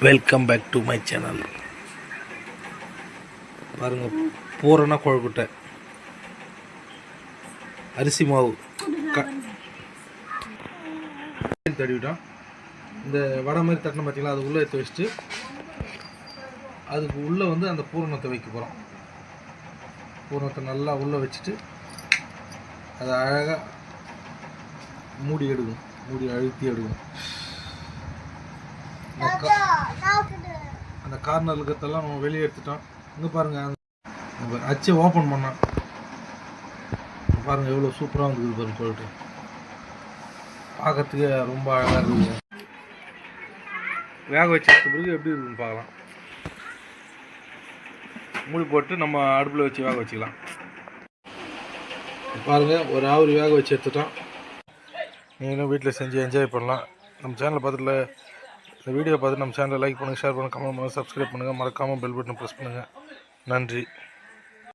Welcome back to my channel. பாருங்கள், பூரண கொழுக்கட்டை அரிசி மாவு தடிவிட்டோம். இந்த வடை மாதிரி தட்டின பார்த்தீங்களா, அது உள்ளே எடுத்து வச்சுட்டு அதுக்கு உள்ளே வந்து அந்த பூரணத்தை வைக்க போகிறோம். பூரணத்தை நல்லா உள்ளே வச்சுட்டு அதை அழகாக மூடி எடுக்கணும், மூடி அழுத்தி எடுக்கணும். அந்த கார்னர் இருக்கிறதெல்லாம் நம்ம வெளியே எடுத்துட்டோம். இங்கே பாருங்கள், அச்சை ஓப்பன் பண்ணோம். பாருங்கள் எவ்வளோ சூப்பராக வந்துருக்குது பாருங்க. போயிட்டு பார்க்கறதுக்கு ரொம்ப அழகாக இருக்குது. வேக வச்ச பிறகு எப்படி இருக்குதுன்னு பார்க்கலாம். மூடி போட்டு நம்ம அடுப்பில் வச்சு வேக வச்சுக்கலாம். பாருங்கள், ஒரு ஆவரி வேக வச்சு எடுத்துட்டோம். நீங்களும் வீட்டில் செஞ்சு என்ஜாய் பண்ணலாம். நம்ம சேனலை பார்த்துட்டு இந்த வீடியோ பார்த்து நம்ம சேனலை லைக் பண்ணுங்கள், ஷேர் பண்ணுங்கள், கமெண்ட் பண்ணுங்கள், சப்ஸ்கிரைப் பண்ணுங்கள், மறக்காமல் பெல் பட்டனை ப்ரெஸ் பண்ணுங்கள். நன்றி.